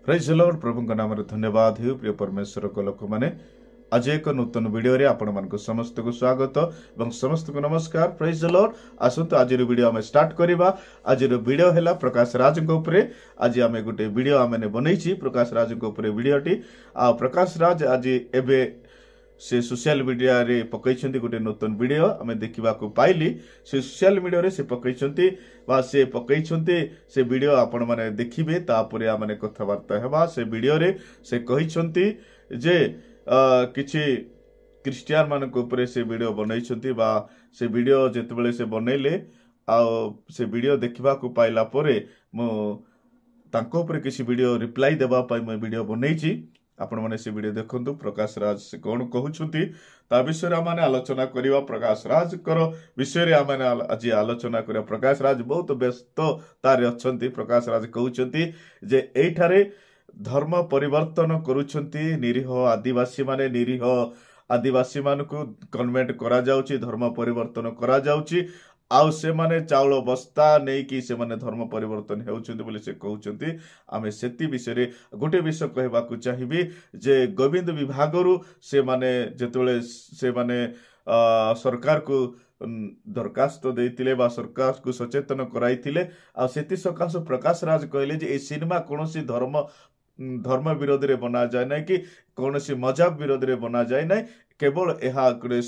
Praise the Lord प्रभु नाम धन्यवाद हो प्रिय परमेश्वर को लोक मैंने आज एक नूतन वीडियो रे आपण मानक समस्त को स्वागत और समस्त को नमस्कार। प्रेज द लॉर्ड आसतु आज वीडियो आम स्टार्ट करवा। आज वीडियो है प्रकाश राज आज आम गोटे वीडियो आम बनई प्रकाश राज वीडियोटी आ प्रकाश राज आज एबे से सोशल मीडिया रे पकईछंती गोटे नूतन वीडियो आम देखा पाइली से सोशल मीडिया रे से पकईछंती बा से पकईछंती से वीडियो आपण माने देखिबे तापरे आमने कथबार्ता हेबा। से वीडियो रे से कहिछंती जे किछि क्रिश्चियन मानक ऊपर से वीडियो बनईछंती बा से वीडियो जेतेबेले से बनैले आ से वीडियो देखा पाइला परे मो तांको ऊपर किछि वीडियो रिप्लाई देबा पाई मैं वीडियो बनईछि। आपण माने से वीडियो देखंतु प्रकाश राज से कौन कहउछंती ता विषय आम आलोचना करवा। प्रकाश राज कर विषय आम आज आलोचना करवा। प्रकाश राज बहुत व्यस्त तार अछंती। प्रकाश राज कहउछंती जे एठारे धर्म परिवर्तन करूछंती निरीह आदिवासी माने निरीह आदिवासी मानकु कन्वेंट करा जाउची धर्म परिवर्तन करा जाउची आउ से माने चाउल बस्ता नहीं कि से माने धर्म परिवर्तन हेउछंती बोली से कहउछंती। आमे सेति विषय रे गोटे विषय कहबाकू चाहिबी जे गोविंद विभागरु से माने जेतोले से माने सरकार को दरखास्त देइतिले बा सरकार को सचेतन कराइतिले आ सेति सकाश प्रकाश राज कहले जे ए सिनेमा कोनोसी धर्म विरोध रे बना जाए ना कि कोनोसी मजहब विरोध रे बना जाए ना केवल यह गोटे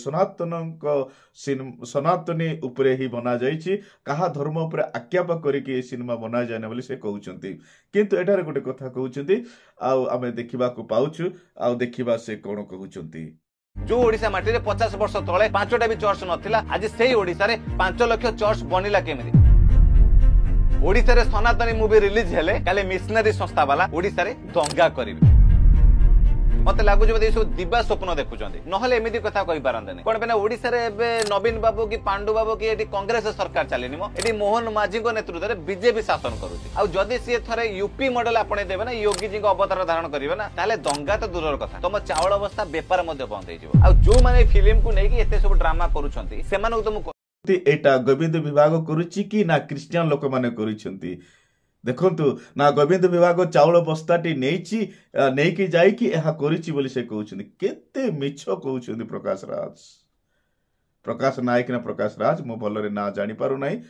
सनातनी उपरे ही बना जाइछि कहा धर्म उपरे आक्षेप करिके सिनेमा बना जाए ना बोली से कहउछंती। किंतु एठारे गोटे कथा कहउछंती आउ आमे देखिबा को पाउछु आउ देखिबा से कोन कहउछंती। जो ओडिशा माटी रे 50 वर्ष तळे पांचटा भी चर्च नथिला आज सेही ओडिशा रे 5 लाख चर्च बनिला केमिति। ओडिशा रे सनातनी मूवी रिलीज हेले काले मिशनरी संस्था वाला ओडिशा रे दंगा करिवे मते लागु जे सब दिबा स्वप्न देखुचंदी नहले एमिति कथा कहि पारंतनी कोन बेना ओडिशा रे एबे नवीन बाबू की पांडु बाबू की एटी कांग्रेस सरकार चलेनी मो एटी मोहन माझी को नेतृत्व रे बीजेपी शासन करूची आ जदी से थरे यूपी मॉडल आपणे देबे ना योगी जी को अवतार धारण करिवे ना ताले दंगा तो दूरर कथा तम चावल अवस्था व्यापार मध्ये बंद हे जिवो आ जो माने फिल्म को नै कि एते सब ड्रामा करूचंती सेमानक तुम एटा गोविंद विभाग करूची कि ना क्रिश्चियन लोक माने करूचंती देखंतु ना गोविंद विभाग चाउल बस्ताटी नेकी जाइकी एहा करिछि बोली से कहउछंती केते मिछ कहउछंती प्रकाश राज प्रकाश नायक ना प्रकाश राज मो भलरे ना जानि पारु नाही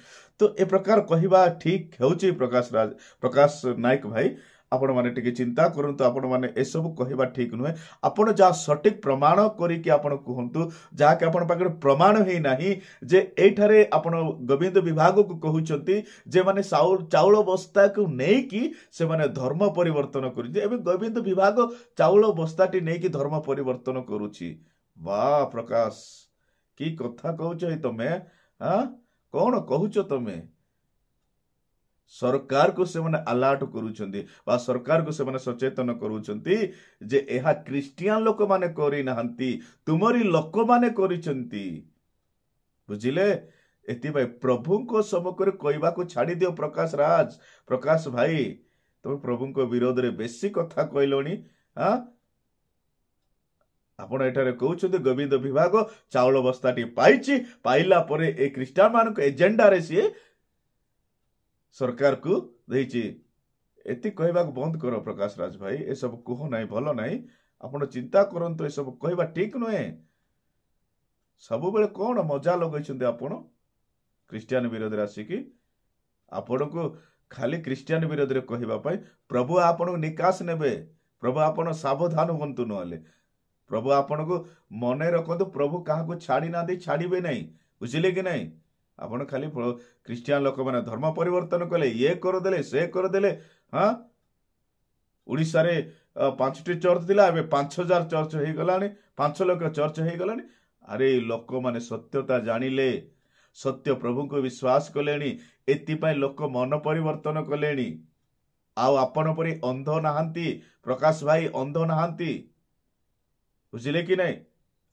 तो ए प्रकार कहिबा ठीक हेउछि प्रकाश नायक भाई आपण माने टिके चिंता करंतु आपण माने ए सब कहिबा ठीक नुहे आपण जा सटीक प्रमाण करिके आपण कहंतु जा के आपण पाकर प्रमाण हे नाही जे एठारे आपण गोविंद विभाग को कहउचंती जे माने चाउल बस्ता को नै कि से माने धर्म परिवर्तन करि एबे गोविंद विभाग चाउल बस्ताटी नै कि धर्म परिवर्तन करूची। वाह प्रकाश की कथा कहउछ तमे हां कोन कहउछ तमे सरकार को से माने अलर्ट करूछंती बा सरकार को से माने सचेतन करूछंती जे एहा क्रिश्चियन लोक माने करि नहंती तुमरी लोक माने करिसंती बुझिले एति भाई प्रभु को समकर कहबा को छाड़ी दियो। प्रकाश राज प्रकाश भाई तुम प्रभु को विरोध रे बेसी कथा कहलोनी हां आपण एठारे कहउछंती गोविंद विभाग चाउल बस्ताटी पाइछि पाइला परे ए क्रिश्चियन मान को एजेंडा रे सी सरकार को देइछि एति कहबा बंद करो। प्रकाश राज भाई ए सब कहो नाही भलो नाही आपण चिंता करंतो ए सब कहबा ठीक नहे सब बेले कोन मजा लगैछंती आपण क्रिश्चियन विरोध राशि की आपण को खाली क्रिश्चियन विरोध रे कहबा पई प्रभु आपण निकास नेबे प्रभु आपण सावधान होंतु नहले प्रभु आपण को मने रखंतु प्रभु काहा को छाड़ी ना दे छाड़ीबे नाही बुझिले कि नाही आपण खाली क्रिश्चियन लोक माने धर्म परिवर्तन कले ये कर देले से कर देले हाँ उड़ीसा रे 5टी चर्च थिला एबे 5000 चर्च हे गलानी 5 लाख चर्च हे गलानी। अरे लोक माने सत्यता जानिले सत्य प्रभु को विश्वास कलेनी एति पय लोक मन परिवर्तन कलेनी आउ आपण परी अंध नहांती प्रकाश भाई अंध नहांती बुझिले कि नहीं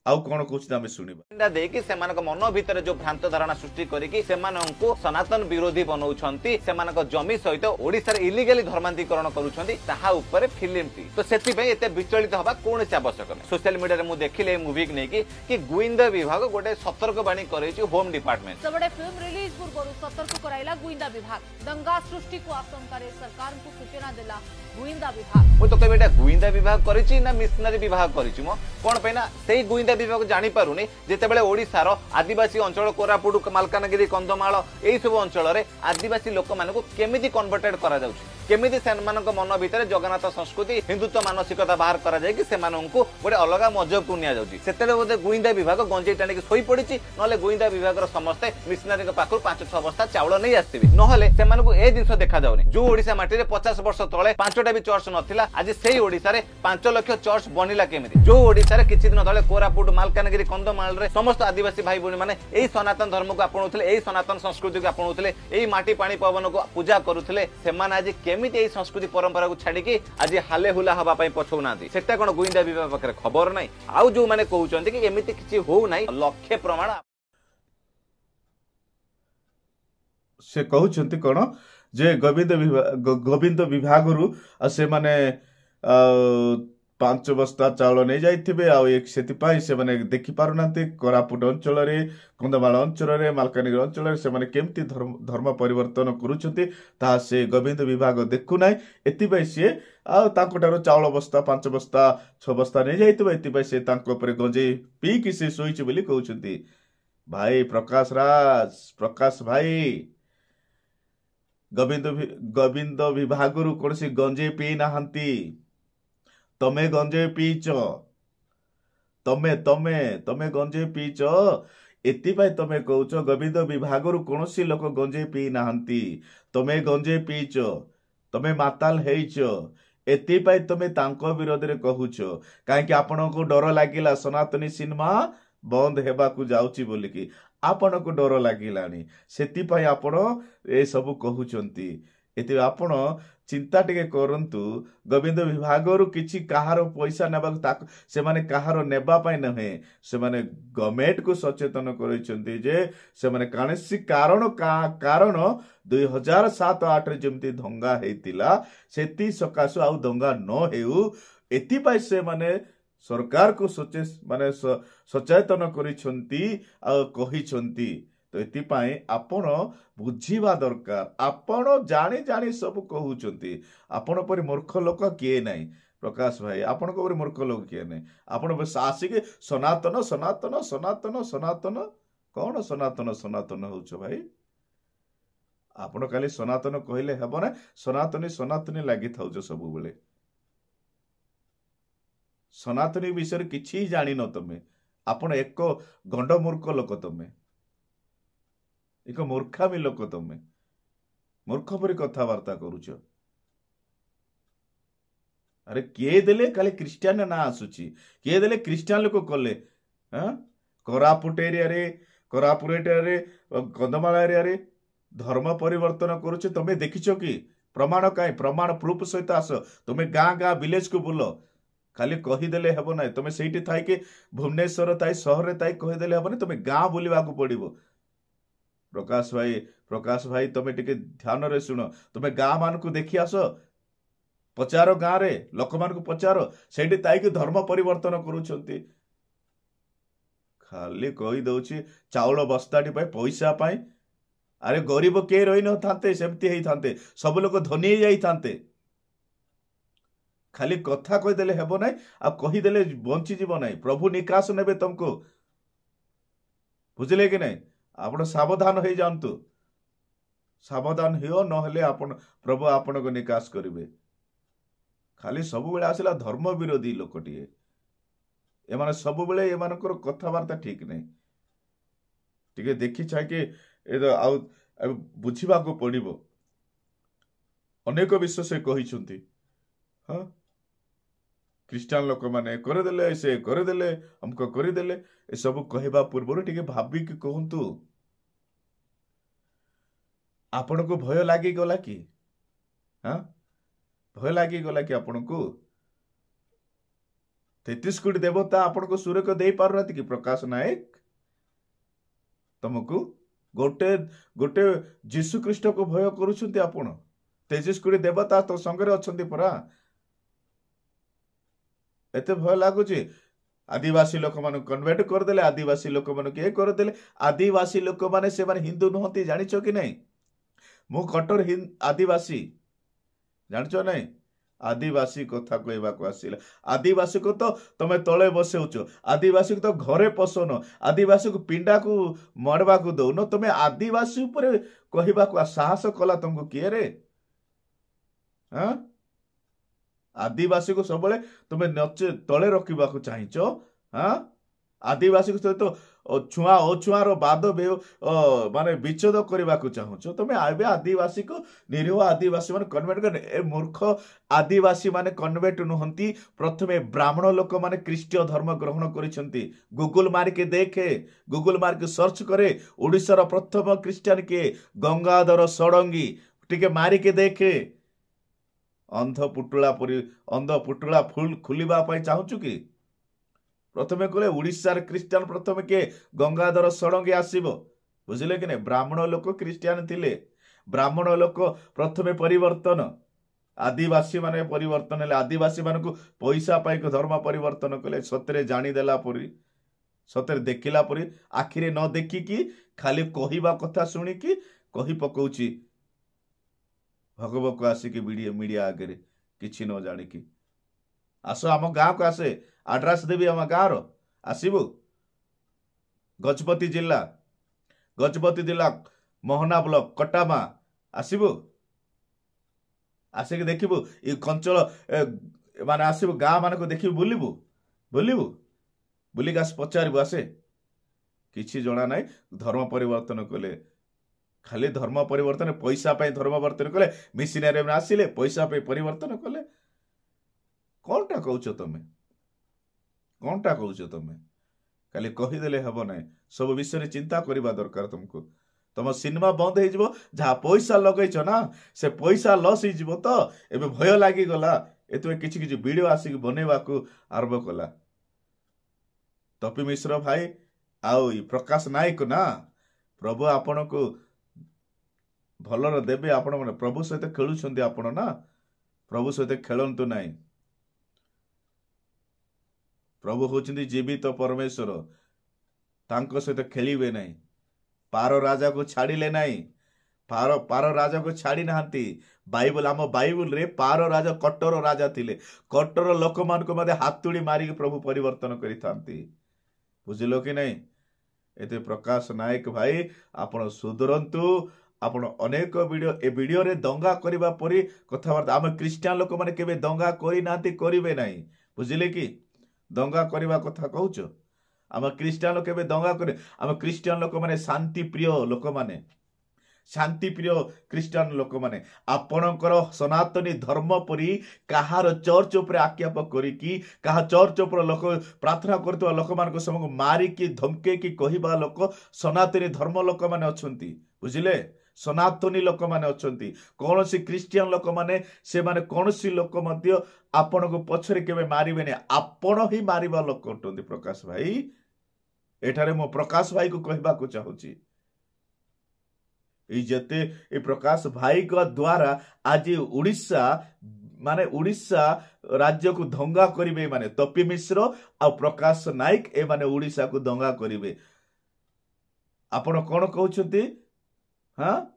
आउ कोन कुछ आमे सुनिबा देखि सेमानक मन भितर जो भ्रांत धारणा सृष्टि करिकि सेमानंकु सनातन विरोधी बनौछंती सेमानक जमी सहित ओडिसा रे इलीगली धर्मांतरीकरण करूछंती ताहा ऊपर फिल्म टी तो सेति पे एते विचलित हबा कोन आवश्यक नै। सोशल मीडिया रे मु देखिले मूवी नै कि गोविंद विभाग गोटे सतर्क बाणी करैछि होम डिपार्टमेंट सबडे फिल्म रिलीज पूर्व सतर्क कराइला गोविंद विभाग दंगा सृष्टि को आशंका रे सरकार को सूचना देला गुइंदा विभाग ମୁଁ ତ କେବେ ଏଇଟା ଗୁଇନ୍ଦା ବିଭାଗ କରିଛି ନା ମିଶନାରୀ ବିଭାଗ କରିଛି ମୋ କଣ ପାଇଁ ନା ସେଇ ଗୁଇନ୍ଦା ବିଭାଗ ଜାଣିପାରୁନି ଯେତେବେଳେ ଓଡ଼ିଶାର ଆଦିବାସୀ ଅଞ୍ଚଳ କୋରାପୁଟ ମାଲକାନଗିରି କନ୍ଧମାଳ ଏଇ ସବୁ ଅଞ୍ଚଳରେ ଆଦିବାସୀ ଲୋକମାନଙ୍କୁ କେମିତି କନଭର୍ଟେଡ୍ କରାଯାଉଛି କେମିତି ସେମାନଙ୍କ ମନ ଭିତରେ ଜଗନ୍ନାଥ ସଂସ୍କୃତି ହିନ୍ଦୁତ୍ୱ ମାନସିକତା ବାହାର କରାଯାଇକି ସେମାନଙ୍କୁ ଗୋଟେ ଅଲଗା ମଜକୁ ନିଆଯାଉଛି ସେତେବେଳେ ବୋଧେ ଗୁଇନ୍ଦା ବିଭାଗ ଗଞ୍ଜେଇ ଟାଣିକି ଶୋଇପଡ଼ିଛି ନହେଲେ ଗୁଇନ୍ଦା ବିଭାଗର ସମସ୍ତେ ମିଶନାରୀଙ୍କ ପାଖରୁ 5-6 ବସ୍ତା ଚାଉଳ ନେଇ ଆସିଥିବେ ନହେଲେ ସେମାନଙ୍କୁ ଏ ଜିନିଷ ଦେଖାଯାଉନି ଯୋଉ ଓଡ଼ିଶା ମାଟିରେ 50 ବର୍ଷ ତଳେ 5ଟା ବି ଚର୍ଚ୍ଚ ନଥିଲା ଆଜି ସେଇ ଓଡ଼ିଶାରେ 5 ଲକ୍ଷ ଚର୍ଚ୍ଚ ବନିଲା କେମିତି ଯୋଉ ଓଡ଼ିଶାରେ କିଛି ଦିନ ତଳେ କୋରାପୁଟ ମାଲକାନଗିରି କନ୍ଧମାଳରେ ସମସ୍ତ ଆଦିବାସୀ ଭାଇ ଭଉଣୀ ମାନେ ଏଇ ସନାତନ ଧର୍ମକୁ ଆପଣଉଥିଲେ ଏଇ ସନାତନ ସଂସ୍କୃତିକୁ ଆପଣଉଥିଲେ ଏଇ ମାଟି ପାଣି ପବନକୁ ପୂଜା କରୁଥିଲେ ସେମାନେ ଆଜି କେମିତି ଏଇ ସଂସ୍କୃତି ପରମ୍ପରାକୁ ଛାଡ଼ିକି ଆଜି ହାଲେ ହୁଲା ହବା ପାଇଁ ପଛଉନାହାନ୍ତି ସେଟା କଣ ଗୁଇନ୍ଦା ବିଭାଗ ପାଖରେ ଖବର ନାହିଁ ଆଉ ଯୋଉମାନେ କହୁଛନ୍ତି କି ଏମିତି କିଛି ହଉ ନାହିଁ ଲକ୍ଷ୍ୟ ପ୍ରମାଣ ସେ କହୁଛନ୍ତି କଣ ଯେ ଗୋବିନ୍ଦ ବିଭାଗରୁ ସେମାନେ 5 ବସ୍ତା ଚାଉଳ ନେଇ ଯାଇଥିବେ ଆଉ ସେଥିପାଇଁ ସେମାନେ ଦେଖିପାରୁନାହାନ୍ତି କୋରାପୁଟ ଅଞ୍ଚଳରେ କନ୍ଧମାଳ ଅଞ୍ଚଳରେ ମାଲକାନଗିରି ଅଞ୍ଚଳରେ ସେମାନେ କେମିତି ଧର୍ମ ପରିବର୍ତ୍ତନ କରୁଛନ୍ତି ତାହା ସେ ଗୋବିନ୍ଦ ବିଭାଗ ଦେଖୁନାହିଁ ଏଥିପାଇଁ ସିଏ ଆଉ ତାଙ୍କଠାରୁ ଚାଉଳ ବସ୍ତା 5 ବସ୍ତା 6 ବସ୍ତା ନେଇଯାଇଥିବ ଏଥିପାଇଁ ସେ ତାଙ୍କ ଉପରେ ଗଞ୍ଜେଇ ପିଇକି ସେ ଶୋଇଛି ବୋଲି କହୁଛନ୍ତି ଭାଇ ପ୍ରକାଶ ଭାଇ ଗୋବିନ୍ଦ ବିଭାଗରୁ କୌଣସି ଗଞ୍ଜେଇ ପିଇ ନାହାନ୍ତି ତମେ ଗଞ୍ଜେଇ ପିଇଛ ତମେ ଗଞ୍ଜେଇ ପିଇଛ ଏଥିପାଇଁ ତମେ କହୁଛ ଗୋବିନ୍ଦ ବିଭାଗରୁ କୌଣସି ଲୋକ ଗଞ୍ଜେଇ ପିଇ ନାହାନ୍ତି ତମେ ଗଞ୍ଜେଇ ପିଇଛ ତମେ ମାତାଲ ହେଇଛ ଏଥିପାଇଁ ତମେ ତାଙ୍କ ବିରୋଧରେ କହୁଛ କାହିଁକି ଆପଣଙ୍କୁ ଡର ଲାଗିଲା ସନାତନୀ ସିନେମା ବନ୍ଦ ହେବାକୁ ଯାଉଛି ବୋଲିକି ଆପଣଙ୍କୁ ଡର ଲାଗିଲାଣି ସେଥିପାଇଁ ଆପଣ ଏସବୁ କହୁଛନ୍ତି ଏଥିପାଇଁ ଆପଣ ଚିନ୍ତା ଟିକେ କରନ୍ତୁ ଗୋବିନ୍ଦ ବିଭାଗରୁ କିଛି କାହାର ପଇସା ନେବାକୁ ସେମାନେ କାହାର ନେବା ପାଇଁ ନୁହେଁ ସେମାନେ ଗଭର୍ଣ୍ଣମେଣ୍ଟକୁ ସଚେତନ କରିଛନ୍ତି ଯେ ସେମାନେ କୌଣସି କାରଣ 2007-8ରେ ଯେମିତି ଦଙ୍ଗା ହେଇଥିଲା ସେଥି ସକାଶୁ ଆଉ ଦଙ୍ଗା ନ ହେଉ ଏଥିପାଇଁ ସେମାନେ ସରକାରକୁ ସଚେତନ କରିଛନ୍ତି ଆଉ କହିଛନ୍ତି ତ ଏଥିପାଇଁ ଆପଣ ବୁଝିବା ଦରକାର ଆପଣ ଜାଣି ସବୁ କହୁଛନ୍ତି ଆପଣ ପରି ମୂର୍ଖ ଲୋକ କିଏ ନାହିଁ ପ୍ରକାଶ ଭାଇ ଆପଣଙ୍କ ପରି ମୂର୍ଖ ଲୋକ କିଏ ନାହିଁ ଆପଣ ଆସିକି ସନାତନ କଣ ସନାତନ ହଉଛ ଭାଇ ଆପଣ ଖାଲି ସନାତନ କହିଲେ ହେବ ନା ସନାତନୀ ଲାଗିଥାଉଛ ସବୁବେଳେ ସନାତନୀ ବିଷୟରେ କିଛି ଜାଣିନ ତମେ ଆପଣ ଏକ ଗଣ୍ଡ ମୂର୍ଖ ଲୋକ ତମେ ଏକ ମୂର୍ଖାମୀ ଲୋକ ତମେ ମୂର୍ଖ ପରି କଥାବାର୍ତ୍ତା କରୁଛ ଆରେ କିଏ ଦେଲେ ଖାଲି ଖ୍ରୀଷ୍ଟିଆନ ନା ଆସୁଛି କିଏ ଦେଲେ ଖ୍ରୀଷ୍ଟିଆନ ଲୋକ କଲେ କୋରାପୁଟ ଏରିଆରେ କନ୍ଧମାଳ ଏରିଆରେ ଧର୍ମ ପରିବର୍ତ୍ତନ କରୁଛ ତମେ ଦେଖିଛ କି ପ୍ରମାଣ କାହିଁ ପ୍ରମାଣ ପ୍ରୁଫ ସହିତ ଆସ ତମେ ଗାଁ ଭିଲେଜକୁ ବୁଲ ଖାଲି କହିଦେଲେ ହେବ ନାହିଁ ତମେ ସେଇଠି ଥାଇକି ଭୁବନେଶ୍ୱର ଥାଇ ସହରରେ ଥାଇ କହିଦେଲେ ହେବନି ତମେ ଗାଁ ବୁଲିବାକୁ ପଡିବ ପ୍ରକାଶ ଭାଇ ତମେ ଟିକେ ଧ୍ୟାନରେ ଶୁଣ ତମେ ଗାଁ ମାନଙ୍କୁ ଦେଖି ଆସ ପଚାର ଗାଁରେ ଲୋକମାନଙ୍କୁ ପଚାର ସେଇଠି ଥାଇକି ଧର୍ମ ପରିବର୍ତ୍ତନ କରୁଛନ୍ତି ଖାଲି କହିଦଉଛି ଚାଉଳ ବସ୍ତାଟି ପାଇଁ ପଇସା ପାଇଁ ଆରେ ଗରିବ କିଏ ରହିନଥାନ୍ତେ ସେମିତି ହେଇଥାନ୍ତେ ସବୁ ଲୋକ ଧନୀ ହେଇଯାଇଥାନ୍ତେ ଖାଲି କଥା କହିଦେଲେ ହେବ ନାହିଁ ଆଉ କହିଦେଲେ ବଞ୍ଚିଯିବ ନାହିଁ ପ୍ରଭୁ ନିକାଶ ନେବେ ତମକୁ ବୁଝିଲେ କି ନାହିଁ ଆପଣ ସାବଧାନ ହେଇଯାଆନ୍ତୁ ସାବଧାନ ହିଅ ନହେଲେ ପ୍ରଭୁ ଆପଣଙ୍କୁ ନିକାଶ କରିବେ ଖାଲି ସବୁବେଳେ ଆସିଲା ଧର୍ମ ବିରୋଧୀ ଲୋକଟିଏ ଏମାନେ ସବୁବେଳେ ଏମାନଙ୍କର କଥାବାର୍ତ୍ତା ଠିକ ନାହିଁ ଟିକେ ଦେଖି ଚାହିଁକି ଆଉ ବୁଝିବାକୁ ପଡିବ ଅନେକ ବିଷୟ ସେ କହିଛନ୍ତି ହଁ ଖ୍ରୀଷ୍ଟିଆନ ଲୋକମାନେ କରିଦେଲେ ସେ କରିଦେଲେ ଅମୁକ କରିଦେଲେ ଏସବୁ କହିବା ପୂର୍ବରୁ ଟିକେ ଭାବିକି କୁହନ୍ତୁ ଆପଣଙ୍କୁ ଭୟ ଲାଗିଗଲା କି ଭୟ ଲାଗିଗଲା କି ଆପଣଙ୍କୁ 33 କୋଟି ଦେବତା ଆପଣଙ୍କୁ ସୁରକ୍ଷା ଦେଇ ପାରୁନାହାନ୍ତି କି ପ୍ରକାଶ ନାୟକ ତମକୁ ଗୋଟେ ଯୀଶୁ ଖ୍ରୀଷ୍ଟକୁ ଭୟ କରୁଛନ୍ତି ଆପଣ 33 କୋଟି ଦେବତା ତ ସଙ୍ଗରେ ଅଛନ୍ତି ପରା ଏତେ ଭୟ ଲାଗୁଛି ଆଦିବାସୀ ଲୋକମାନଙ୍କୁ କନଭର୍ଟ କରିଦେଲେ ଆଦିବାସୀ ଲୋକମାନଙ୍କୁ ଇଏ କରିଦେଲେ ଆଦିବାସୀ ଲୋକମାନେ ସେମାନେ ହିନ୍ଦୁ ନୁହନ୍ତି ଜାଣିଛ କି ନାହିଁ ମୁଁ କଟ୍ଟର ଆଦିବାସୀ ଜାଣିଛ ନାହିଁ आदिवासी कथा कहवाक आसिला आदिवासी को तो तमे तले बसौच आदिवासी को तो घरे पसोन आदिवासी को पिंडा को मरवा को दौन तमे आदिवासी ऊपर कहवाक साहस कला तुमको किए रे हाँ आदिवासी को सब तुम नचे तले रखा चाहच हाँ आदिवासी को तो छुआ अछुआर बाद माने विच्छेद करने को चाहूच तुम एवं आदिवासी को निरीह आदिवासी मान कन्वर्ट कर मूर्ख आदिवासी माने कन्वर्ट नुहंती प्रथमे ब्राह्मण लोक माने ख्रीष्टीय धर्म ग्रहण करिसेंती गूगल मार के देखे गूगल मार के सर्च करे ओडिशार प्रथम क्रिश्चियन के गंगाधर षडंगी टिके मारी के देखे अंध पुटुला फुल खुलिबा पाई चाहूचु कि प्रथमे कहले उड़ीसार क्रिश्चियन प्रथमे के गंगाधर षडंगी आसीबो बुझिले कि नहीं ब्राह्मण लोक क्रिश्चियन थिले ब्राह्मण लोक प्रथमे परिवर्तन आदिवासी माने परिवर्तन हेले आदिवासी मान को पैसा पाई धर्म परिवर्तन कले सतरे जानीदेला परी सतरे देखिला परी आखिरे न देखिकी खाली कहवा कथा शुणिकी कही पकौची भगवक आसिकी मीडिया आगे किछि न जानिकी आस आम गाँव को आसे आड्रेस देवी आम गाँव आसबु गजपति जिला मोहना ब्लॉक कटामा आसबु आसिक देखिबु ये कंचल माने आसबु गाँ मान को देखिबु बुलिबु बुलिक आस पचारिबु आसे किछि जणा नाई धर्म परिवर्तन कले खाली धर्म परिवर्तन पैसा पे धर्म परिवर्तन कले मिशनरी में आसिले पैसा पे परिवर्तन कले कौनटा कहूच तुम खाली कहीदेले हम ना सब विषय चिंता करवा दरकार तुमको तुम सिनेमा बंद हो जहाँ पैसा लगेच ना से पैसा लस हो तो एबे भय लगिगला एतु किछि किछि वीडियो आसिक बनैवा को आरंभ कला तपी मिश्र भाई आउ प्रकाश नायक ना प्रभु आपण को भलर देवे आपण मैंने प्रभु सहित खेलुंट आपण ना प्रभु सहित खेलतु ना प्रभु होचंदी जीवित परमेश्वर तांको सहित खेलिबे नहीं पार राजा को छाड़िले नहीं पार राजा को छाड़ी नांती बाइबल आम बाइबल रे पार राजा कट्टर राजा थिले कट्टर लोक मान को मधे हाथुड़ी मारिक प्रभु परिवर्तन करिथांती बुझिलो कि नहीं एते प्रकाश नायक भाई आपण सुधरंतु आपण अनेक वीडियो ए वीडियो रे दंगा करिबा परी कथाबार्ता आम क्रिश्चियन लोक माने केबे दंगा करि नांती करिवे नहीं बुझिले कि दंगा करिबा कथा कहूच आम क्रिश्चियन लोक केबे दंगा करे आम क्रिश्चियन लोक माने शांति प्रिय लोक माने शांति प्रिय क्रिश्चियन लोक माने आपणकर सनातनी धर्म परी कहार चर्च उपर आक्षेप करिकी कहा चर्च उपर लोक प्रार्थना करथुवा लोक मान समूह मारिकी धमकेकी कहवा लोक सनातनी धर्म लोक माने अछंती बुझिले सनातनी लोक माने अछंती कौन सी क्रिश्चियन लोक माने से माने कौन सी लोक मध्य आपण को पछरे केबे मारिबे ने आपण ही मारिबा लोक अटंती प्रकाश भाई एठारे मो प्रकाश भाई को कहबा को चाहूची जेते ए प्रकाश भाई का द्वारा आज उड़ीसा माने उड़ीसा राज्य को दंगा करिवे माने तपी मिश्र आ प्रकाश नायक ए माने उड़ीसा को दंगा करिवे आपण कोन कहउछथि हाँ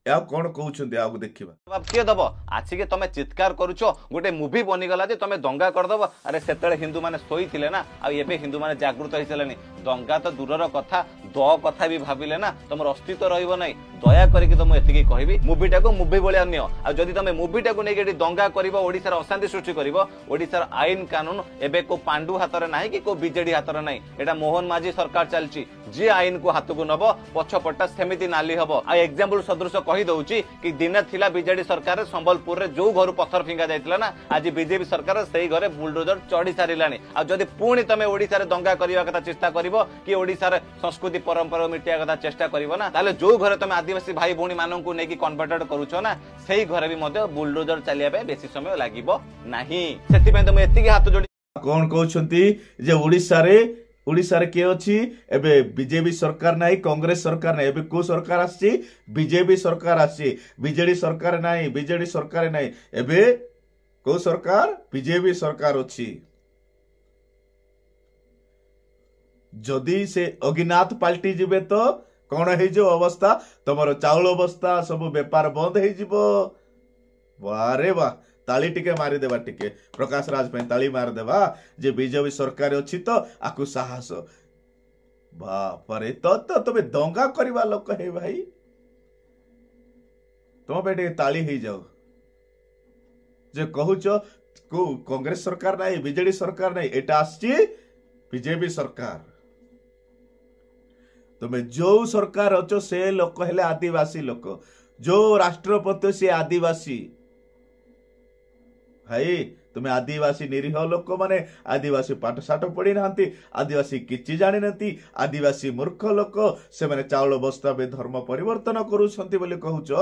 या कौन कहउछथि आ देखिबा जवाब किए दब आसिके तमे चित्कार करूछ गोटे मुवी बनिगला जे तमे दंगा करदब अरे सेतळे हिंदू माने सोई थिले ना आ एबे हिंदू माने जागृत होइसलेनी दंगा तो दूरर कथा द कथा भी भाबिले ना तुम अस्तित्व रहिबो नै दया करिके तुम एतिकी कहबी मुवीटा को मुवी बोले अन्य आ जदि तमे मुवीटा को नेके दंगा करिवो ओडिसा रा अशांति सृष्टि करिवो ओडिसा रा आईन कानून एबे को पांडु हातरे नाही कि को बीजेडी हातरे नाही एटा मोहन माझी सरकार चलची जे आईन को हाथ को नबो पछपटा सेमिति नाली हबो आ एग्जांपल सदृश कहि दउची कि दिन थिला बीजेडी सरकार संबलपुर रे जो घर पत्थर फिंगा जाइतला ना आज बीजेपी सरकार सेही घरे बुलडोजर चढ़ी सारिलानी आ जदि पुणी तमे ओडिसा रे दंगा करिवा कथा चेष्टा करिवो कि ओडिसा रे संस्कृति परंपरा मिटिया कथा चेष्टा करिवो ना ताले जो घरे तमे आदिवासी भाई भौणी मानन को नेकी कन्वर्टेड करूछो ना सेही घरे भी मते बुलडोजर चलिया पे बेसी समय लागिवो नाही सेति पे तमे एतिकी हाथ जोडी कोन कहउछंती जे ओडिसा रे के अछि एबे बीजेपी सरकार नाही कांग्रेस सरकार नाही एबे को सरकार आछि बीजेपी सरकार आछि बीजेडी सरकार नाही बीजेडी सरकार नाही एबे को सरकार बीजेपी सरकार अछि जदि से अगिनाथ पाल्टी जिबे तो कौन है जो अवस्था तुमर चाउल अवस्था सब व्यापार बंद हो वारे वाह ताली टिके मारी देवा टिके प्रकाश राज पे ताली मार देवा जे बीजेपी सरकार अच्छी तो आकु साहस बापरे तो तुम्हें दंगा करवा लोक है भाई तुम पे ताली ही जाओ जे कहूच को कांग्रेस सरकार नहीं बीजेडी सरकार नहीं एटा आसी बीजेपी सरकार तुम्हें जो सरकार अच्छो से लोक हेले आदिवासी लोक जो राष्ट्रपति से आदिवासी भाई तुम्हें आदिवासी निरीह लोक माने आदिवासी पाठ साठ पढ़ी ना आदिवासी किछि जानि नथि आदिवासी मूर्ख लोक से माने चाउल बस्ता बे धर्म परिवर्तन करूछंती बोली कहूच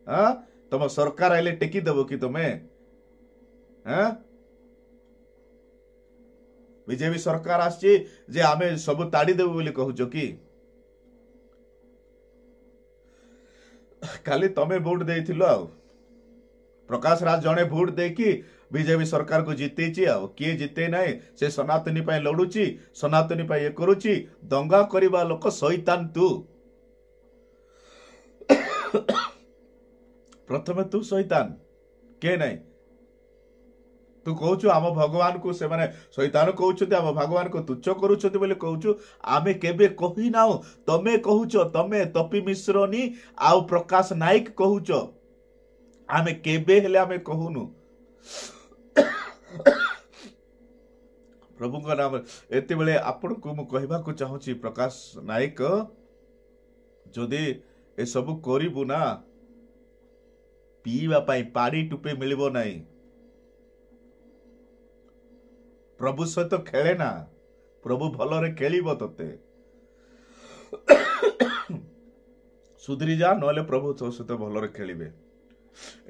हां तुम सरकार आइले टेकी देबो कि तुम्हें हां बीजेपी सरकार आछि जे आमे सब ताड़ी देबो बोली कहूच कि खाली तमे वोट देइथिलो आ प्रकाश राज जणे वोट देकी बीजेपी सरकार को जीतेची आ किए जीते नाही से सनातनी पाई लड़ुची सनातनी पाई ये करूची दंगा करिबा लोक शैतान तू प्रथमे तू शैतान के नाही तू कहूचु आम भगवान को से माने शैतान कहउछथि आम भगवान को तुच्छ करूछथि बोले कहउछु आमे केबे कहि नाउ तमे कहउछो तमे तपी मिश्रनी आउ प्रकाश नायक कहउछो आमे केबे हेले आमे कहूनु प्रभु का नाम एते बेले आपण को मु कहबा को चाहूची प्रकाश नायक जदि ए सब करिबु ना पीवा पाई पानी टुपे मिलिबो नाही प्रभु सहित खेले ना प्रभु भलरे खेलिबो तते सुधरी जा नले प्रभु तो सहित भलरे खेलिबे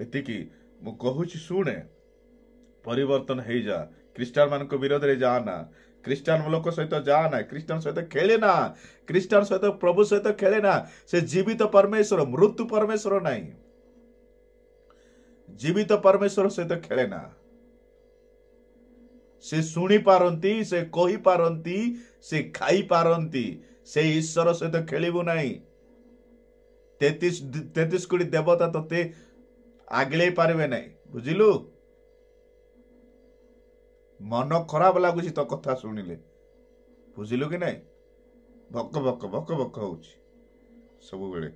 एतिकी मु कहूची सुने परिवर्तन हे जा क्रिश्चियन मान को विरोध रे जा ना क्रिश्चियन लोक सहित जा ना क्रिश्चियन सहित खेले ना क्रिश्चियन सहित प्रभु सहित खेले ना से जीवित परमेश्वर मृत्यु परमेश्वर नहीं जीवित परमेश्वर सहित खेले ना से शुणी पारंती से कही पारंती से खाई पारंती से ईश्वर सहित खेलिबु नाही 33 कोटी देवता तते आगले पारबे नाही बुझिलु मन खराब लागुची तो कथा सुनिले बुझिलु कि नाही भक भक भक भक होउची सब बेले